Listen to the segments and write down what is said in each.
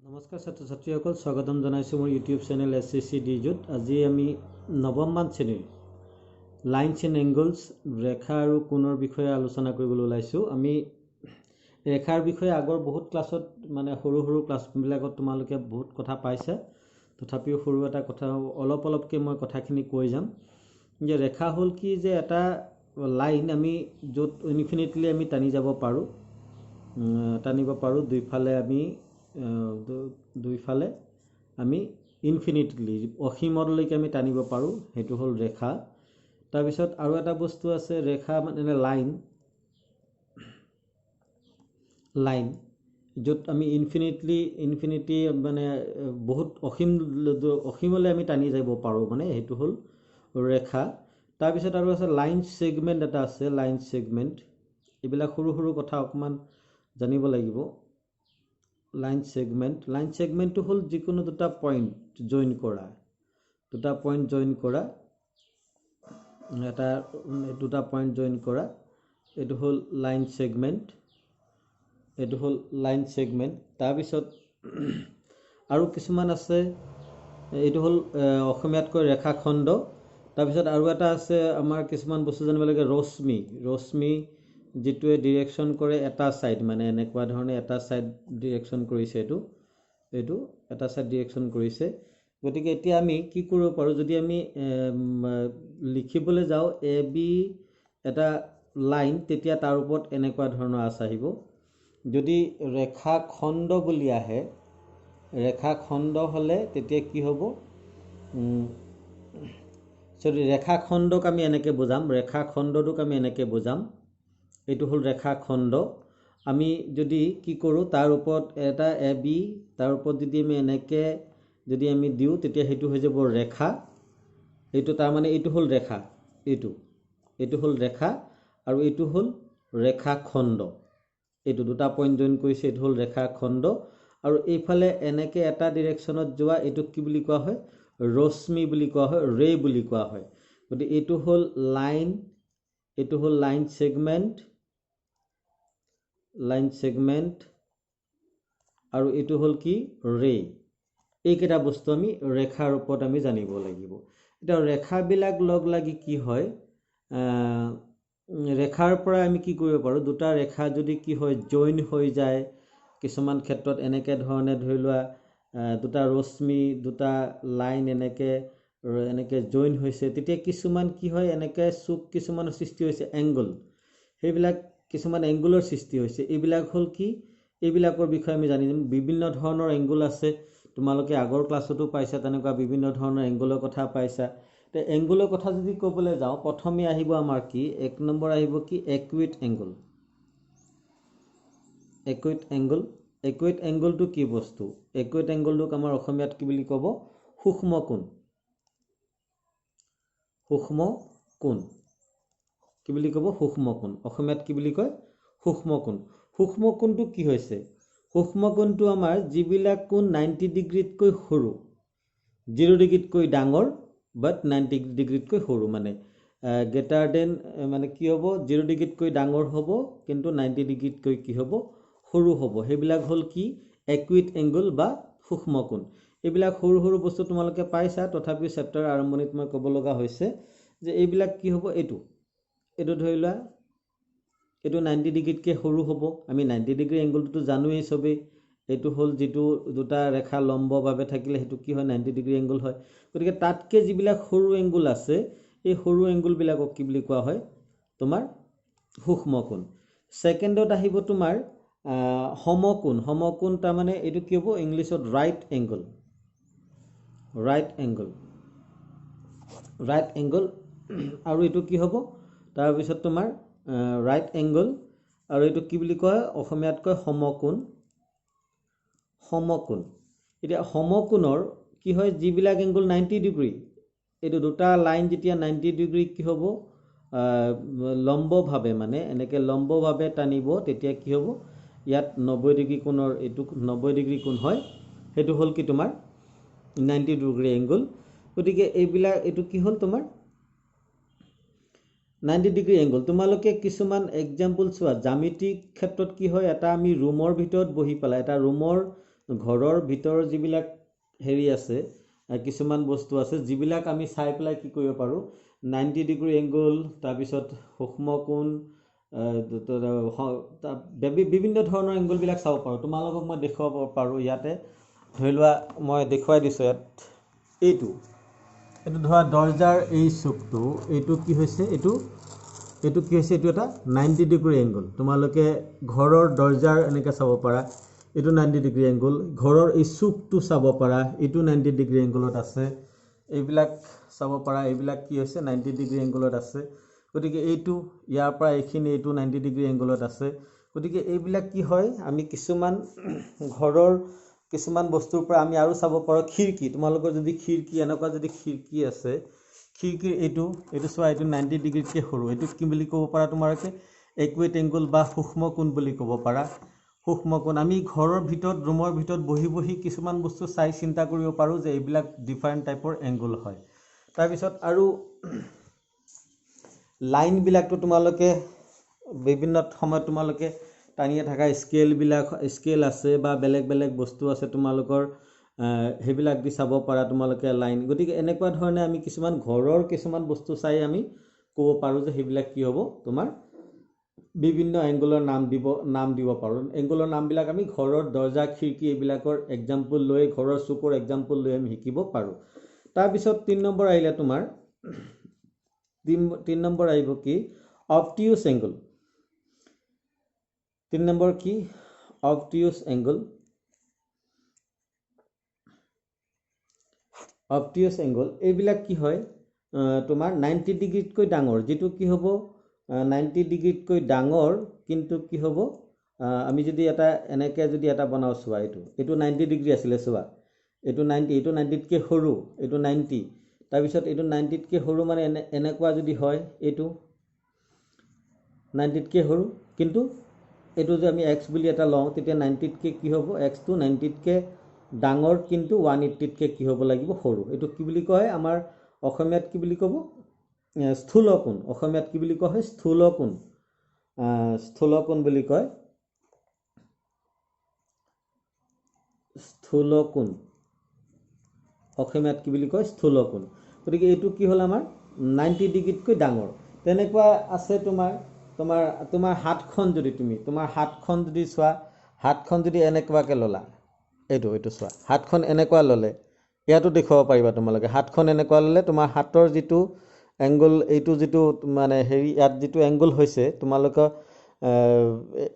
নমস্কাৰ ছাত্ৰ ছাত্ৰীসকল, স্বাগতম জনাইছোঁ মোৰ ইউটিউব চেনেল SCC ডিজুত। আজি আমি নৱমমান শ্ৰেণীৰ লাইনছ এণ্ড এংগলছ ৰেখা আৰু কোণৰ বিষয়ে আলোচনা কৰিবলৈ ওলাইছোঁ। আমি ৰেখাৰ বিষয়ে আগৰ বহুত ক্লাছত সৰু ক্লাছবিলাকত তোমালোকে বহুত কথা পাইছা, তথাপিও সৰু এটা কথা অলপকৈ মই কথাখিনি কৈ যাম যে ৰেখা হ'ল কি যে এটা লাইন আমি য'ত ইনফিনিটলি আমি টানিব পাৰোঁ দুইফালে আমি ইনফিনিটলি অসীমলৈকে আমি টানিব পাৰোঁ, সেইটো হ'ল ৰেখা। তাৰপিছত আৰু এটা বস্তু আছে ৰেখা লাইন য'ত আমি ইনফিনিটি বহুত অসীমলৈ আমি টানি যাব পাৰোঁ, সেইটো হ'ল ৰেখা। তাৰপিছত আৰু আছে লাইন ছেগমেণ্ট এটা আছে, লাইন ছেগমেণ্ট। এইবিলাক সৰু কথা অকণমান জানিব লাগিব। লাইন ছেগমেণ্টটো হ'ল যিকোনো দুটা পইণ্ট জইন কৰা এইটো হ'ল লাইন ছেগমেণ্ট। তাৰপিছত আৰু কিছুমান আছে, এইটো হ'ল অসমীয়াতকৈ ৰেখাখণ্ড। তাৰপিছত আৰু এটা আছে আমাৰ কিছুমান বস্তু জানিব লাগে, ৰশ্মি যিটোৱে ডিৰেকশ্যন কৰে এটা ছাইড, এনেকুৱা ধৰণে এটা ছাইড ডিৰেকশ্যন কৰিছে, এইটো এটা ছাইড ডিৰেকশ্যন কৰিছে। গতিকে এতিয়া আমি কি কৰিব পাৰোঁ, যদি আমি লিখিবলৈ যাওঁ AB এটা লাইন, তেতিয়া তাৰ ওপৰত এনেকুৱা ধৰণৰ আঁচ আহিব। যদি ৰেখাখণ্ড বুলি আহে, ৰেখাখণ্ড হ'লে তেতিয়া কি হ'ব, ৰেখাখণ্ডক আমি এনেকৈ বুজাম, এইটো হ'ল ৰেখাখণ্ড। আমি যদি কি কৰোঁ, তাৰ ওপৰত এটা AB, তাৰ ওপৰত যদি আমি এনেকৈ যদি আমি দিওঁ, তেতিয়া সেইটো হৈ যাব ৰেখা। এইটো এইটো হ'ল ৰেখা, এইটো হ'ল ৰেখা আৰু এইটো হ'ল ৰেখাখণ্ড। এইটো দুটা পইণ্ট জইন কৰিছে, এইটো হ'ল ৰেখাখণ্ড। আৰু এইফালে এনেকৈ এটা ডিৰেকশ্যনত যোৱা, এইটোক কি বুলি কোৱা হয়, ৰশ্মি বুলি কোৱা হয়, ৰে বুলি কোৱা হয়। গতিকে এইটো হ'ল লাইন ছেগমেণ্ট আৰু এইটো হ'ল কি, ৰে। এইকেইটা বস্তু আমি ৰেখাৰ ওপৰত আমি জানিব লাগিব। এতিয়া ৰেখাবিলাক লগ লাগি কি হয়, ৰেখাৰ পৰা আমি কি কৰিব পাৰোঁ, দুটা ৰেখা যদি কি হয় জইন হৈ যায়, কিছুমান ক্ষেত্ৰত এনেকৈ ধৰণে ধৰি লোৱা দুটা ৰশ্মি, দুটা লাইন এনেকৈ জইন হৈছে, তেতিয়া কিছুমান কি হয়, এনেকৈ চুক কিছুমানৰ সৃষ্টি হৈছে, এংগল, সেইবিলাক কিছুমান এংগুলৰ সৃষ্টি হৈছে। এইবিলাক হ'ল কি, এইবিলাকৰ বিষয়ে আমি জানিম। বিভিন্ন ধৰণৰ এংগুল আছে, তোমালোকে আগৰ ক্লাছতো পাইছা, তেনেকুৱা বিভিন্ন ধৰণৰ এংগুলৰ কথা পাইছা। এতিয়া এংগুলৰ কথা যদি ক'বলৈ যাওঁ, প্ৰথমে আহিব আমাৰ কি, 1 নম্বৰ আহিব কি, একুইট এংগুলটো কি বস্তু, একুইট এংগুলটোক আমাৰ অসমীয়াত কি বুলি ক'ব, সূক্ষ্ম কোণ কি বুলি ক'ব, সূক্ষ্ম কোণ। অসমীয়াত কি বুলি কয়, সূক্ষ্ম কোণ। সূক্ষ্ম কোণটো কি হৈছে, সূক্ষ্ম কোণটো আমাৰ যিবিলাক কোণ 90 ডিগ্ৰীতকৈ সৰু, 0 ডিগ্ৰীতকৈ ডাঙৰ, বাট 90 ডিগ্ৰীতকৈ সৰু, গ্ৰেটাৰ দেন কি হ'ব, 0 ডিগ্ৰীতকৈ ডাঙৰ হ'ব, কিন্তু 90 ডিগ্ৰীতকৈ কি হ'ব, সৰু হ'ব। সেইবিলাক হ'ল কি, একুইট এংগুল বা সূক্ষ্ম কোণ। এইবিলাক সৰু বস্তু তোমালোকে পাইছা, তথাপিও চেপ্টাৰৰ আৰম্ভণিত মই ক'ব লগা হৈছে যে এইবিলাক কি হ'ব, এইটো ধৰি লোৱা, এইটো 90 ডিগ্ৰীতকৈ সৰু হ'ব। আমি 90 ডিগ্ৰী এংগুলটোতো জানোৱেই চবেই, এইটো হ'ল যিটো দুটা ৰেখা লম্বভাৱে থাকিলে সেইটো কি হয়, 90 ডিগ্ৰী এংগুল হয়। গতিকে তাতকৈ যিবিলাক সৰু এংগুল আছে, এই সৰু এংগুলবিলাকক কি বুলি কোৱা হয়, তোমাৰ সূক্ষ্ম কোণ। ছেকেণ্ডত আহিব তোমাৰ সমকোণ। এইটো কি হ'ব, ইংলিছত ৰাইট এংগল, আৰু এইটো কি হ'ব, তাৰপিছত তোমাৰ ৰাইট এংগল, আৰু এইটো কি বুলি কয়, অসমীয়াত কয় সমকোণ। এতিয়া সমকোণৰ কি হয়, যিবিলাক এংগল 90 ডিগ্ৰী, এইটো দুটা লাইন যেতিয়া 90 ডিগ্ৰী কি হ'ব, লম্বভাৱে এনেকৈ লম্বভাৱে টানিব, তেতিয়া কি হ'ব, ইয়াত 90 ডিগ্ৰী কোণৰ, এইটো 90 ডিগ্ৰী কোণ হয়, সেইটো হ'ল কি তোমাৰ 90 ডিগ্ৰী এংগল। গতিকে এইটো কি হ'ল তোমাৰ 90 ডিগ্ৰী এংগল। তোমালোকে কিছুমান এক্সাম্পল চোৱা, জ্যামিতিক ক্ষেত্ৰত কি হয়, এটা আমি ৰুমৰ ভিতৰত বহি পেলাই, এটা ৰুমৰ ঘৰৰ ভিতৰৰ যিবিলাক হেৰি আছে কিছুমান বস্তু আছে যিবিলাক আমি চাই পেলাই কি কৰিব পাৰোঁ 90 ডিগ্ৰী এংগল তাৰপিছত সূক্ষ্ম কোণ বিভিন্ন ধৰণৰ এংগলবিলাক চাব পাৰোঁ তোমালোকক মই দেখুৱাব পাৰোঁ ইয়াতে ধৰি লোৱা মই দেখুৱাই দিছোঁ ইয়াত এইটো ধৰা দৰ্জাৰ এই চুকটো এইটো কি হৈছে এইটো কি হৈছে এইটো এটা 90 ডিগ্ৰী এংগল তোমালোকে ঘৰৰ দৰ্জাৰ এনেকৈ চাব পাৰা এইটো 90 ডিগ্ৰী এংগল ঘৰৰ এই চুকটো চাব পাৰা এইটো 90 ডিগ্ৰী এংগলত আছে এইবিলাক চাব পাৰা এইবিলাক কি হৈছে 90 ডিগ্ৰী এংগলত আছে গতিকে এইটো ইয়াৰ পৰা এইখিনি এইটো 90 ডিগ্ৰী এংগলত আছে গতিকে এইবিলাক কি হয় আমি কিছুমান ঘৰৰ কিছুমান বস্তুৰ পৰা আমি আৰু চাব পাৰোঁ খিৰিকী তোমালোকৰ যদি খিৰিকী এনেকুৱা যদি খিৰিকী আছে খিৰিকীৰ এইটো চোৱা এইটো 90 ডিগ্ৰীতকৈ সৰু এইটো কি বুলি ক'ব পাৰা তোমালোকে একুৱেট এংগল বা সূক্ষ্ম কোণ বুলি ক'ব পাৰা সূক্ষ্ম কোণ আমি ঘৰৰ ভিতৰত ৰুমৰ ভিতৰত বহি কিছুমান বস্তু চাই চিন্তা কৰিব পাৰোঁ যে এইবিলাক ডিফাৰেণ্ট টাইপৰ এংগল হয় তাৰপিছত আৰু লাইনবিলাকতো তোমালোকে বিভিন্ন সময়ত তোমালোকে টানিয়ে থকা স্কেল আছে বা বেলেগ বস্তু আছে তোমালোকৰ সেইবিলাক দি চাব পাৰা তোমালোকে লাইন গতিকে এনেকুৱা ধৰণে আমি কিছুমান ঘৰৰ কিছুমান বস্তু চাই আমি ক'ব পাৰোঁ যে সেইবিলাক কি হ'ব তোমাৰ বিভিন্ন এংগলৰ নাম দিব পাৰোঁ এংগলৰ নামবিলাক আমি ঘৰৰ দৰ্জা খিৰিকী এইবিলাকৰ এক্সাম্পল লৈ ঘৰৰ চুকৰ এক্সাম্পল লৈ আমি শিকিব পাৰোঁ তাৰপিছত 3 নম্বৰ আহিলে তোমাৰ 3 নম্বৰ আহিব কি অবটিউচ এংগল 3 নম্বৰ কি অবটিউচ এংগল অবটিউচ এংগল এইবিলাক কি হয় তোমাৰ 90 ডিগ্ৰীতকৈ ডাঙৰ যেটো কি হ'ব 90 ডিগ্ৰীতকৈ ডাঙৰ কিন্তু কি হ'ব আমি যদি এটা এনেকৈ যদি এটা বনাও চোৱা এইটো 90 ডিগ্ৰী আছিলে চোৱা এইটো 90তকৈ সৰু এইটো 90 তাৰপিছত এইটো 90তকৈ সৰু মানে এনেকুৱা যদি হয় এইটো 90তকৈ সৰু কিন্তু এইটো যে আমি x বুলি এটা লওঁ তেতিয়া 90তকৈ কি হ'ব x টো 90তকৈ ডাঙৰ কিন্তু 180তকৈ কি হ'ব লাগিব সৰু এইটো কি বুলি কয় আমাৰ অসমীয়াত কি বুলি ক'ব স্থূলকোণ অসমীয়াত কি বুলি কোৱা হয় স্থূলকোণ বুলি কয় স্থূলকোণ অসমীয়াত কি বুলি কয় স্থূলকোণ গতিকে এইটো কি হ'ল আমাৰ 90 ডিগ্ৰীতকৈ ডাঙৰ তেনেকুৱা আছে তোমাৰ হাতখন যদি তোমাৰ হাতখন যদি চোৱা হাতখন যদি এনেকুৱাকৈ ল'লা এইটো চোৱা হাতখন এনেকুৱা ল'লে ইয়াতো দেখুৱাব পাৰিবা তোমালোকে হাতখন এনেকুৱা ল'লে তোমাৰ হাতৰ যিটো এংগল এইটো যিটো মানে হেৰি ইয়াত যিটো এংগল হৈছে তোমালোকৰ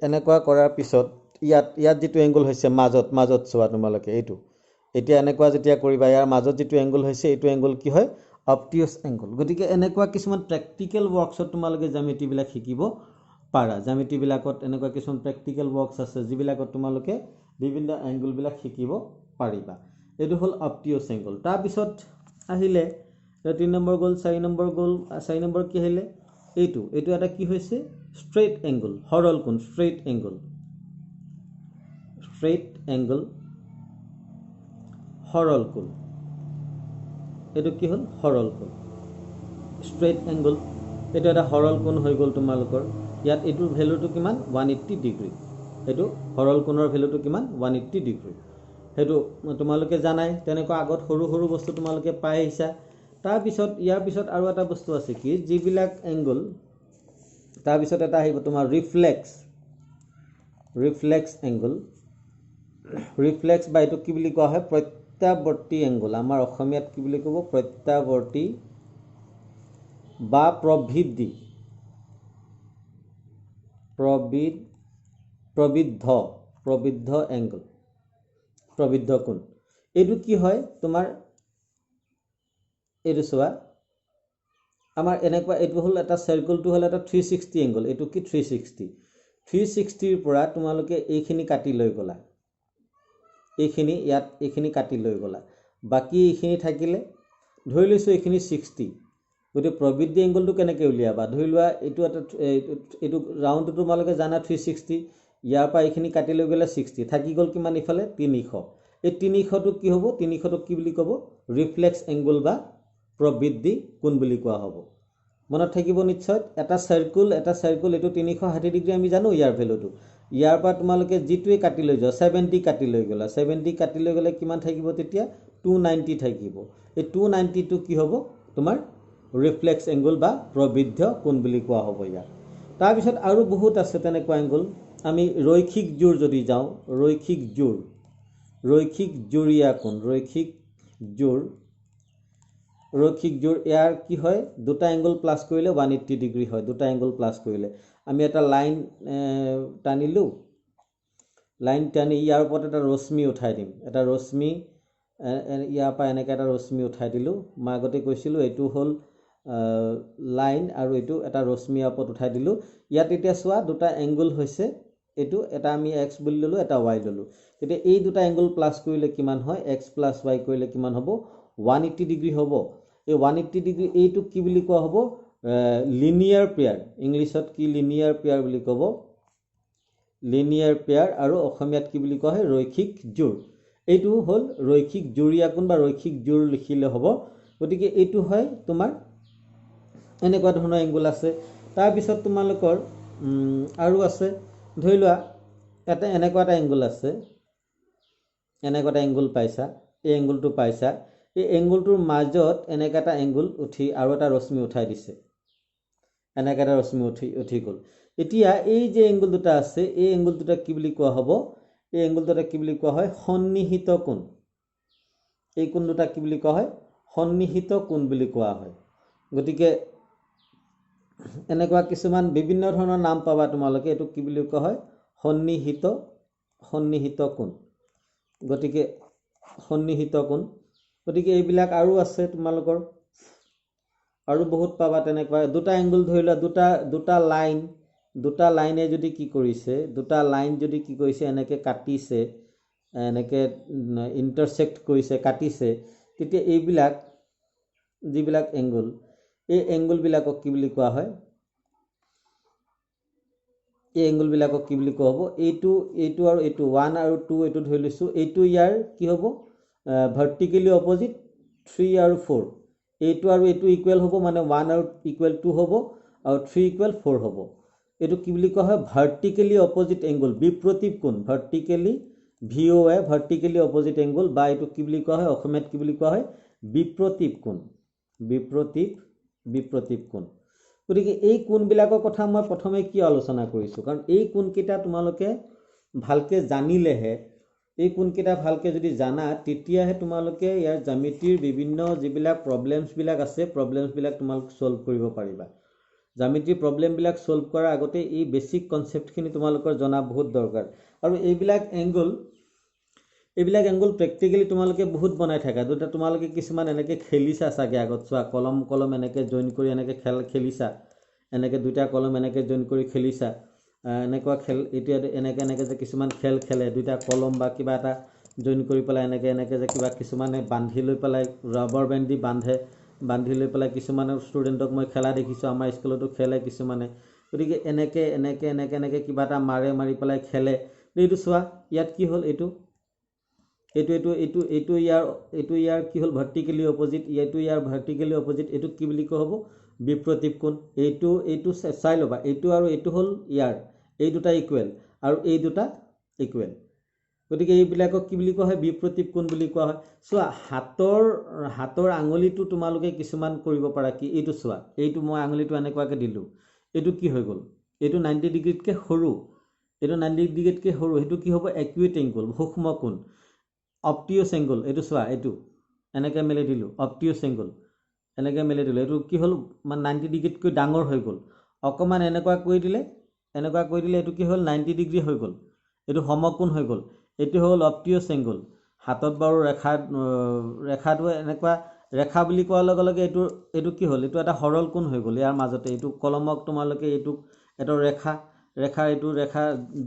এনেকুৱা কৰাৰ পিছত ইয়াত যিটো এংগল হৈছে মাজত চোৱা তোমালোকে এইটো এতিয়া এনেকুৱা যেতিয়া কৰিবা ইয়াৰ মাজত যিটো এংগল হৈছে এইটো এংগল কি হয় অবটিউচ এংগল গতিকে এনেকুৱা কিছুমান প্ৰেক্টিকেল ৱৰ্কছত তোমালোকে জ্যামিতিবিলাক শিকিব পাৰা জ্যামিতিবিলাকত এনেকুৱা কিছুমান প্ৰেক্টিকেল ৱৰ্কছ আছে যিবিলাকত তোমালোকে বিভিন্ন এংগলবিলাক শিকিব পাৰিবা এইটো হ'ল অবটিউচ এংগল তাৰপিছত আহিলে 3 নম্বৰ গ'ল 4 নম্বৰ কি আহিলে এইটো এটা কি হৈছে ষ্ট্ৰেইট এংগল সৰল কোণ ষ্ট্ৰেইট এংগল সৰল কোণ এইটো কি হ'ল সৰল কোণ ষ্ট্ৰেইট এংগল এইটো এটা সৰল কোণ হৈ গ'ল তোমালোকৰ ইয়াত এইটোৰ ভেলুটো কিমান 180 ডিগ্ৰী এইটো সৰল কোণৰ ভেলুটো কিমান 180 ডিগ্ৰী সেইটো তোমালোকে জানাই তেনেকুৱা আগত সৰু বস্তু তোমালোকে পাই আহিছা তাৰপিছত ইয়াৰ পিছত আৰু এটা বস্তু আছে কি যিবিলাক এংগল তাৰপিছত এটা আহিব তোমাৰ ৰিফ্লেক্স এংগল ৰিফ্লেক্স বা এইটো কি বুলি কোৱা হয় প্ৰত্যাৱৰ্তী এংগল আমাৰ অসমীয়াত কি বুলি ক'ব প্ৰত্যাৱৰ্তী বা প্ৰবৃদ্ধি এংগল প্ৰবৃদ্ধ কোণ এইটো কি হয় তোমাৰ এইটো চোৱা আমাৰ এনেকুৱা এইটো হ'ল এটা সাৰ্কেলটো হ'ল এটা 360 এংগল এইটো কি 360 পৰা তোমালোকে এইখিনি কাটি লৈ গলা এইখিনি কাটি লৈ গলা বাকি এইখিনি থাকিলে ধৰি লৈছো এইখিনি 60 গতি প্ৰবৃদ্ধি এংগলটো কেনেকৈ উলিয়াবা ধৰি লোৱা এইটো ৰাউণ্ডটো তোমালোকে জানা 360 ইয়াৰ পৰা এইখিনি কাটি লৈ গলে 60 থাকি গল কিমান ইফালে 300 এই 300টো কি হ'ব 300টো কি বুলি ক'ব ৰিফ্লেক্স এংগল বা প্ৰবৃদ্ধি কোণ বুলি কোৱা হ'ব মনত থাকিব নিশ্চয় এটা সাৰ্কেল এইটো 360 ডিগ্ৰী আমি জানো ইয়াৰ ভ্যালুটো ইয়াৰ পৰা তোমালোকে যিটোৱে কাটি লৈ যোৱা 70 কাটি লৈ গ'লা 70 কাটি লৈ গ'লে কিমান থাকিব তেতিয়া 290 থাকিব এই 290 টো কি হ'ব তোমাৰ ৰিফ্লেক্স এংগল বা প্ৰবৃদ্ধ কোণ বুলি কোৱা হ'ব ইয়াক তাৰ পিছত আৰু বহুত আছে তেনেকুৱা এংগল আমি ৰৈখিক জোৰ যদি যাওঁ ৰৈখিক জোৰীয়া কোণ ৰৈখিক জোৰ ইয়াৰ কি হয় দুটা এংগল প্লাস কৰিলে 180 ডিগ্ৰী হয় দুটা এংগল প্লাস কৰিলে আমি এটা লাইন টানিলো লাইন টানি ইয়াৰ ওপৰত এটা ৰশ্মি উঠাই দিম এটা ৰশ্মি ইয়াৰ পৰা এনেকৈ এটা ৰশ্মি উঠাই দিলো মই আগতে কৈছিলো এইটো হ'ল লাইন আৰু এইটো এটা ৰশ্মি ওপৰত উঠাই দিলো ইয়াত এতিয়া চোৱা দুটা এংগল হৈছে এইটো এটা আমি x বুলি ললো এটা y ললো তেতিয়া এই দুটা এংগল প্লাস কৰিলে কিমান হয় x + y কৰিলে কিমান হ'ব 180 ডিগ্ৰী হ'ব এই 180 ডিগ্ৰী এইটো কি বুলি কোৱা হ'ব লিনিয়াৰ পেয়াৰ ইংলিছত কি লিনিয়াৰ পেয়াৰ বুলি ক'ব লিনিয়াৰ পেয়াৰ আৰু অসমীয়াত কি বুলি কোৱা হয় ৰৈখিক জোৰ এইটো হ'ল ৰৈখিক জোৰীয়া কোণ বা ৰৈখিক জোৰ লিখিলে হ'ব গতিকে এইটো হয় তোমাৰ এনেকুৱা ধৰণৰ এংগল আছে তাৰ পিছত তোমালোকৰ আৰু আছে ধৰি লোৱা এটা এনেকুৱা এটা এংগল আছে এনেকুৱা এটা এংগল পাইছা এই এংগলটো পাইছা এই এংগলটোৰ মাজত এনেকা এটা এংগল উঠি আৰু এটা ৰশ্মি উঠাই দিছে এনেকা এটা ৰশ্মি উঠি গ'ল এতিয়া এই যে এংগল দুটা আছে এই এংগল দুটা কি বুলি কোৱা হ'ব এই এংগল দুটা কি বুলি কোৱা হয় সন্নিহিত কোণ এই কোণ দুটা কি বুলি কোৱা হয় সন্নিহিত কোণ বুলি কোৱা হয় গতিকে এনেকুৱা কিছুমান বিভিন্ন ধৰণৰ নাম পাবা তোমালোকে এটো কি বুলি কোৱা হয় সন্নিহিত কোণ গতিকে সন্নিহিত কোণ গতিকে এইবিলাক আৰু আছে তোমালোকৰ আৰু বহুত পাবা তেনেকুৱা দুটা এংগল ধৰি লোৱা দুটা লাইনে যদি কি কৰিছে দুটা লাইন যদি কি কৰিছে এনেকৈ কাটিছে এনেকৈ ইন্টাৰসেক্ট কৰিছে কাটিছে তেতিয়া এইবিলাক যিবিলাক এংগল এই এংগল বিলাকক কি বুলি কোৱা হয় এই এংগল বিলাকক কি বুলি কোৱা হ'ব এইটো আৰু এইটো 1 আৰু 2 এইটো ধৰি লৈছো এইটো ইয়াৰ কি হ'ব ভাৰ্টিকেলি অপোজিট 3 আৰু 4 এইটো আৰু এইটো ইকুৱেল হ'ব মানে 1 আৰু ইকুৱেল 2 হ'ব আৰু 3 ইকুৱেল 4 হ'ব এইটো কি বুলি কোৱা হয় ভাৰ্টিকেলি অপোজিট এংগল বিপ্ৰতীপ কোণ vertically VOA vertically opposite angle বা এইটো কি বুলি কোৱা হয় অসমীয়াত কি বুলি কোৱা হয় বিপ্ৰতীপ কোণ বিপ্ৰতীপ কোণ গতিকে এই কোণবিলাকৰ কথা মই প্ৰথমে কি আলোচনা কৰিছো কাৰণ এই কোণকেইটা তোমালোকে ভালকে জানিলেহে এই কোণকেইটা ভালকে যদি জানা তেতিয়াহে তোমালোকে ইয়াৰ জ্যামিতিৰ বিভিন্ন যিবিলাক প্ৰবলেমছ বিলাক আছে প্ৰবলেমছ বিলাক তোমালোক সলভ কৰিব পাৰিবা জ্যামিতিৰ প্ৰবলেম বিলাক সলভ কৰাৰ আগতে এই বেসিক কনসেপ্টখিনি তোমালোকৰ জনা বহুত দৰকাৰ আৰু এইবিলাক এংগল প্ৰেক্টিক্যালি তোমালোকে বহুত বনাই থাকা দুটা তোমালোকে কিছুমান এনেকৈ খেলিছা চাগে আগত চোৱা কলম এনেকৈ জইন কৰি এনেকৈ খেলিছা এনেকৈ দুটা কলম এনেকৈ জইন কৰি খেলিছা এনেকুৱা খেল এতিয়া এনেকৈ যে কিছুমান খেল খেলে দুটা কলম বা কিবা এটা জইন কৰি পেলাই এনেকৈ যে কিবা কিছুমানে বান্ধি লৈ পেলাই ৰাবাৰ বেণ্ড দি বান্ধি লৈ পেলাই কিছুমানৰ ষ্টুডেণ্টক মই খেলা দেখিছোঁ আমাৰ স্কুলতো খেলে কিছুমানে গতিকে এনেকৈ কিবা এটা মাৰি পেলাই খেলে এইটো চোৱা ইয়াত কি হ'ল এইটো ইয়াৰ কি হ'ল ভাৰ্টিকেলি অপোজিট এইটো ইয়াৰ ভাৰ্টিকেলি অপোজিট এইটো কি বুলি কোৱা হ'ব বিপ্ৰতীপ কোণ এইটো চাই ল'বা এইটো আৰু এইটো হ'ল ইয়াৰ এই দুটা ইকুৱেল আৰু এই দুটা ইকুৱেল গতিকে এইবিলাকক কি বুলি কোৱা হয় বিপ্ৰতীপ কোণ বুলি কোৱা হয় চোৱা হাতৰ আঙুলিটো তোমালোকে কিছুমান কৰিব পাৰা কি এইটো চোৱা এইটো মই আঙুলিটো এনেকুৱাকৈ দিলোঁ এইটো কি হৈ গ'ল এইটো 90 ডিগ্ৰীতকৈ সৰু এইটো 90 ডিগ্ৰীতকৈ সৰু সেইটো কি হ'ব একুইট এংগল সূক্ষ্ম কোণ অপটিউচ এংগল এইটো চোৱা এইটো এনেকৈ মেলি দিলোঁ অপটিউচ এংগল এনেকৈ মেলি দিলোঁ এইটো কি হ'ল মানে 90 ডিগ্ৰীতকৈ ডাঙৰ হৈ গ'ল অকণমান এনেকুৱা কৰি দিলে এইটো কি হ'ল 90 ডিগ্ৰী হৈ গ'ল এইটো সমকোণ হৈ গ'ল এইটো হ'ল অপটিউচ এংগল হাতত বাৰু ৰেখাটো এনেকুৱা ৰেখা বুলি কোৱাৰ লগে লগে এইটো কি হ'ল এইটো এটা সৰল কোণ হৈ গ'ল ইয়াৰ মাজতে এইটো কলমক তোমালোকে এইটো এটা ৰেখা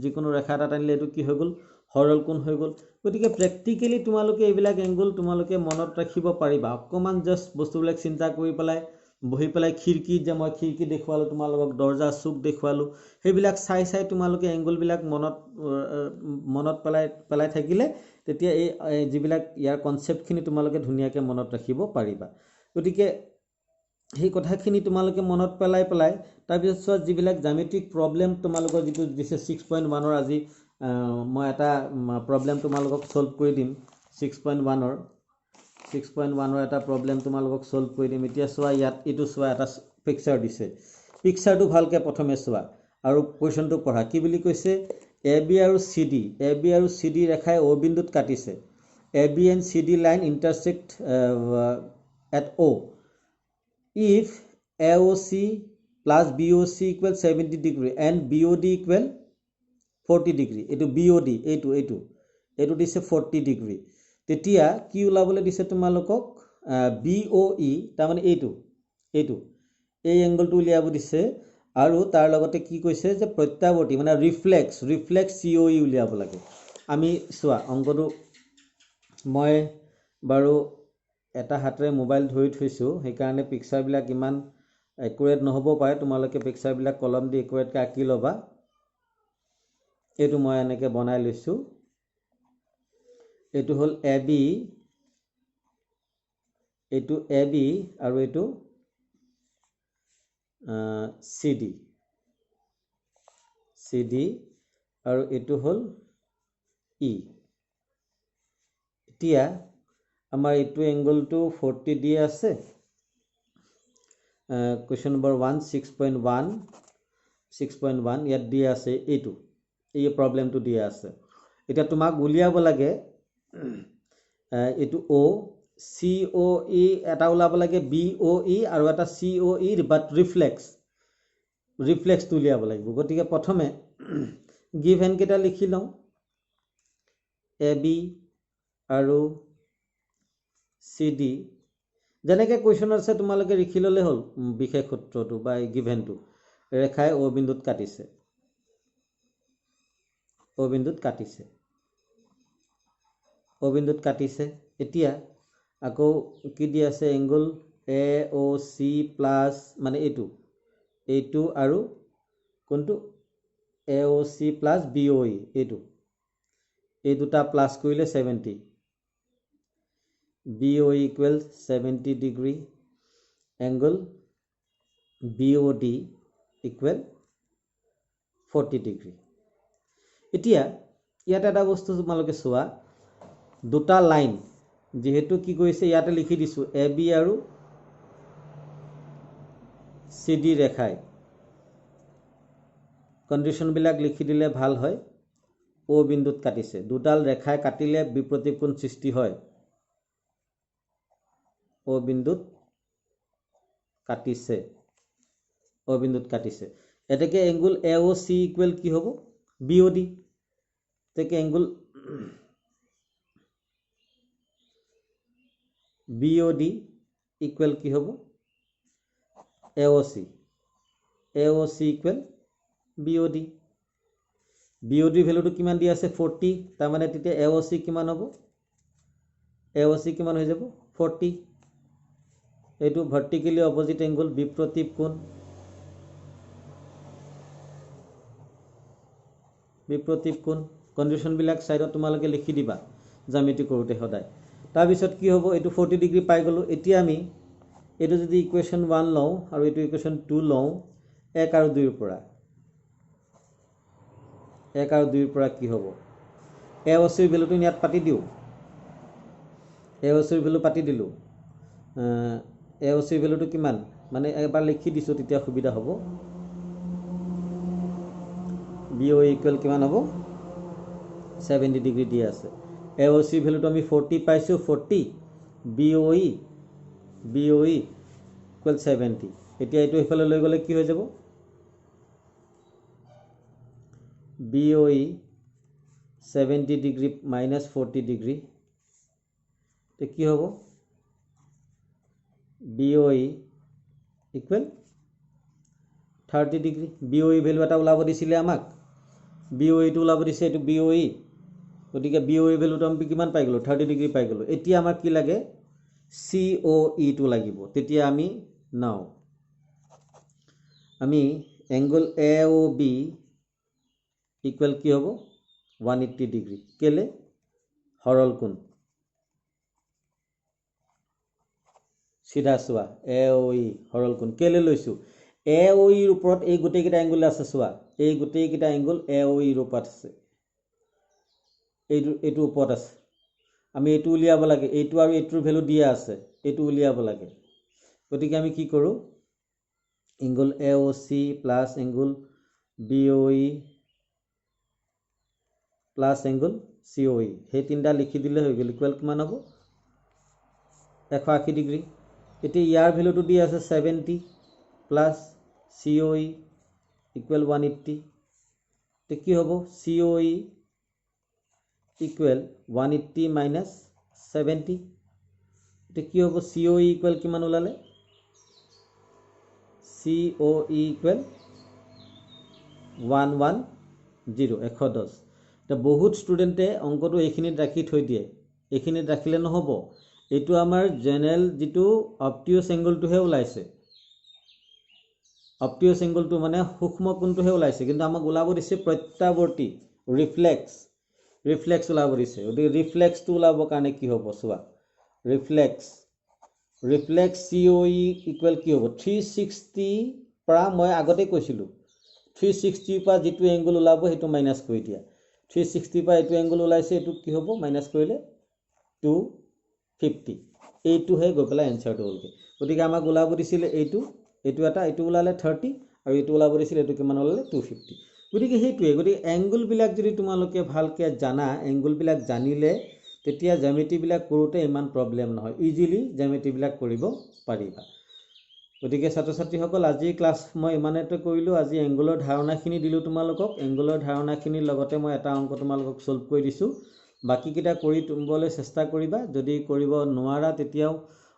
যিকোনো ৰেখা এটা টানিলে এইটো কি হৈ গ'ল সৰল কোণ হৈ গ'ল গতিকে প্ৰেক্টিক্যালি তোমালোকে এইবিলাক এংগল তোমালোকে মনত ৰাখিব পাৰিবা অকণমান জাষ্ট বস্তুবিলাক চিন্তা কৰি পেলাই বহি পেলাই খিৰিকীত যে মই খিৰিকী দেখুৱালোঁ তোমালোকক দৰ্জা চুক দেখুৱালোঁ সেইবিলাক চাই তোমালোকে এংগলবিলাক মনত পেলাই থাকিলে তেতিয়া এই যিবিলাক ইয়াৰ কনসেপ্টখিনি তোমালোকে ধুনীয়াকৈ মনত ৰাখিব পাৰিবা গতিকে সেই কথাখিনি তোমালোকে মনত পেলাই তাৰপিছত চোৱা যিবিলাক জ্যামিতিক প্ৰব্লেম তোমালোকৰ যিটো দিছে 6.1 আজি মই এটা প্ৰব্লেম তোমালোকক সলভ কৰি দিম 6.1 এটা প্ৰব্লেম তোমালোকক সলভ কৰি দিম এতিয়া চোৱা ইয়াত এইটো চোৱা এটা পিকচাৰ দিছে পিকচাৰটো ভালকৈ প্ৰথমে চোৱা আৰু কুৱেশ্যনটো পঢ়া কি বুলি কৈছে AB আৰু CD ৰেখাই O বিন্দুত কাটিছে AB and CD line intersect at O if AOC plus BOC equals 70 degree and BOD equal 40 degree এইটো BOD এইটো দিছে 40 degree তেতিয়া কি ওলাবলৈ দিছে তোমালোকক BOE তাৰ মানে এইটো এই এংগলটো উলিয়াব দিছে আৰু তাৰ লগতে কি কৈছে যে প্ৰত্যাৱৰ্তী মানে ৰিফ্লেক্স COE উলিয়াব লাগে আমি চোৱা অংকটো মই বাৰু এটা হাতেৰে মোবাইল ধৰি থৈছোঁ সেইকাৰণে পিকচাৰবিলাক ইমান একুৰেট নহ'ব পাৰে তোমালোকে পিকচাৰবিলাক কলম দি একুৰেটকৈ আঁকি ল'বা এইটো মই এনেকৈ বনাই লৈছোঁ এইটো হ'ল AB আৰু এইটো CD আৰু এইটো হ'ল E এতিয়া আমাৰ এইটো এংগলটো 40 দিয়ে আছে কুৱেশ্যন নম্বৰ 1 6.1 ইয়াত দিয়া আছে এইটো এই প্ৰব্লেমটো দিয়া আছে এতিয়া তোমাক উলিয়াব লাগে এইটো O COE এটা ওলাব লাগে BOE আৰু এটা COE বাট ৰিফ্লেক্সটো উলিয়াব লাগিব গতিকে প্ৰথমে গিভেন কেইটা লিখি লওঁ AB আৰু CD যেনেকৈ কুৱেশ্যন আছে তোমালোকে লিখি ল'লে হ'ল বিশেষ সূত্ৰটো বা গিভেনটো ৰেখাই O বিন্দুত কাটিছে এতিয়া আকৌ কি দি আছে এংগল AOC প্লাছ মানে এইটো আৰু কোনটো AOC প্লাছ BOE এই দুটা প্লাছ কৰিলে 70 BOE equals 70 degree angle BOD equal 40 degree এতিয়া ইয়াত এটা বস্তু তোমালোকে চোৱা দুটা লাইন যেহেতু কি কৰিছে ইয়াতে লিখি দিছোঁ AB আৰু CD ৰেখাই কণ্ডিশ্যনবিলাক লিখি দিলে ভাল হয় O বিন্দুত কাটিছে দুডাল ৰেখাই কাটিলে বিপ্ৰতীপ কোণ সৃষ্টি হয় O বিন্দুত কাটিছে এতেকে এংগল AOC ইকুৱেল কি হ'ব BOD তেকে এংগল BOD ইকুৱেল কি হ'ব AOC ইকুৱেল BOD ভ্যালুটো কিমান দি আছে 40 তাৰ মানে তেতিয়া AOC কিমান হ'ব হৈ যাব 40 এইটো ভাৰ্টিকেলি অপোজিট এংগল বিপ্ৰতীপ কোণ কণ্ডিশ্যনবিলাক সাইডত তোমালোকে লিখি দিবা জ্যামিতি কৰোঁতে সদায় তাৰপিছত কি হ'ব এইটো 40 ডিগ্ৰী পাই গ'লো এতিয়া আমি এইটো যদি ইকুৱেশ্যন 1 লওঁ আৰু এইটো ইকুৱেশ্যন 2 লওঁ 1 আৰু 2 ৰ পৰা কি হ'ব AOC ভ্যালুটো ইয়াত পাতি দিওঁ AOC ভ্যালু পাতি দিলোঁ AOC ভ্যালুটো কিমান মানে এবাৰ লিখি দিছোঁ তেতিয়া সুবিধা হ'ব BOE ইকুৱেল কিমান হ'ব 70 ডিগ্ৰী দি আছে AOC ভ্যালুটো আমি 40 পাইছোঁ 40 BOE ইকুৱেল 70 এতিয়া এইটো এইফালে লৈ গ'লে কি হৈ যাব BOE 70 ডিগ্ৰী মাইনাছ 40 ডিগ্ৰী তো কি হ'ব BOE equal 30 degree BOE value এটা ওলাব দিছিলে আমাক BOE টো ওলাব দিছে এইটো BOE গতিকে BOE ভ্যালুটো আমি কিমান পাই গ'লো 30 ডিগ্ৰী পাই গ'লো এতিয়া আমাক কি লাগে COE টো লাগিব তেতিয়া আমি নাও আমি এংগল AOB ইকুৱেল কি হ'ব 180 ডিগ্ৰী কেলে হৰল কোণ সিধা চোৱা এ অ ই সৰল কোণ কেলে লৈছো এ অ ইৰ ওপৰত এই গোটেইকেইটা এংগুল আছে চোৱা এই গোটেইকেইটা এংগুল এ অ ইৰ ওপৰত আছে এইটো ওপৰত আছে আমি এইটো উলিয়াব লাগে এইটো আৰু এইটোৰ ভ্যালু দিয়া আছে এইটো উলিয়াব লাগে গতিকে আমি কি কৰো এংগুল এ অ চি প্লাস এংগুল বি অ ই প্লাস এংগুল চি অ ই সেই তিনটা লিখি দিলে হৈ গ'ল ইকুৱেল কিমান হ'ব 180 ডিগ্ৰী এতিয়া ইয়াৰ ভ্যালুটো দি আছে 70 প্লাস চি অ ই ইকুৱেল 180 তে কি হ'ব চি অ ই ইকুৱেল 180 মাইনাস 70 তে কি হ'ব চি অ ই ইকুৱেল কিমান ওলালে চি অ ই ইকুৱেল 110 তে বহুত ষ্টুডেণ্টে অংকটো এইখিনিত ৰাখি থৈ দিয়ে এইখিনিত ৰাখিলে নহ'ব এইটো আমাৰ জেনেৰেল যিটো অবটিউছ এংগলটোহে ওলাইছে অবটিউছ এংগলটো মানে সূক্ষ্ম কোণটোহে ওলাইছে কিন্তু আমাক ওলাব দিছে প্ৰত্যাৱৰ্তী ৰিফ্লেক্স ওলাব দিছে গতিকে ৰিফ্লেক্সটো ওলাবৰ কাৰণে কি হ'ব চোৱা ৰিফ্লেক্স চি অ ই ইকুৱেল কি হ'ব 360 পৰা মই আগতে কৈছিলোঁ 360 পৰা যিটো এংগল ওলাব সেইটো মাইনাছ কৰি দিয়া 360 পৰা এইটো এংগল ওলাইছে এইটো কি হ'ব মাইনাছ কৰিলে 250 এইটোহে গৈ পেলাই এনসাৰটো হ'লগে গতিকে আমাক ওলাব দিছিল এইটো ওলালে 30 আৰু এইটো ওলাব দিছিল এইটো কিমান ওলালে 250 গতিকে সেইটোৱে গতিকে এংগল বিলাক যদি তোমালোকে ভালকে জানা এংগল বিলাক জানিলে তেতিয়া জ্যামিতি বিলাক কৰোতে ইমান প্ৰবলেম নহয় ইজিলি জ্যামিতি বিলাক কৰিব পাৰিবা গতিকে ছাত্ৰ ছাত্ৰীসকল আজি ক্লাছ মই ইমানেতে কৰিলো আজি এংগলৰ ধাৰণাখিনি দিলো তোমালোকক এংগলৰ ধাৰণাখিনিৰ লগতে মই এটা অংক তোমালোকক সলভ কৰি দিছো বাকি কিটা কৰি তুলিবলৈ চেষ্টা কৰিবা যদি কৰিব নোৱাৰা তেতিয়াও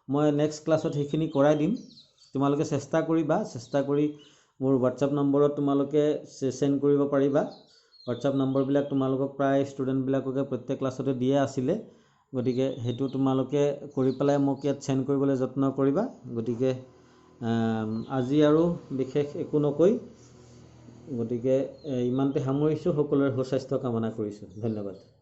মই নেক্সট ক্লাছত সেইখিনি কৰাই দিম তোমালোকে চেষ্টা কৰিবা চেষ্টা কৰি মোৰ WhatsApp নম্বৰত তোমালোকে সেন্ড কৰিব পাৰিবা WhatsApp নম্বৰ বিলাক তোমালোকক প্ৰায় ষ্টুডেন্ট বিলাককে প্ৰত্যেক ক্লাছতে দিয়ে আছিল গতিকে হেতু তোমালোকে কৰি পেলাই মোক ইয়াত সেন্ড কৰিবলৈ যত্ন কৰিবা গতিকে আজি আৰু বিশেষ একো নকৈ গতিকে ইমানতে সামৰিছো সকলোৰে সুস্বাস্থ্য কামনা কৰিছো ধন্যবাদ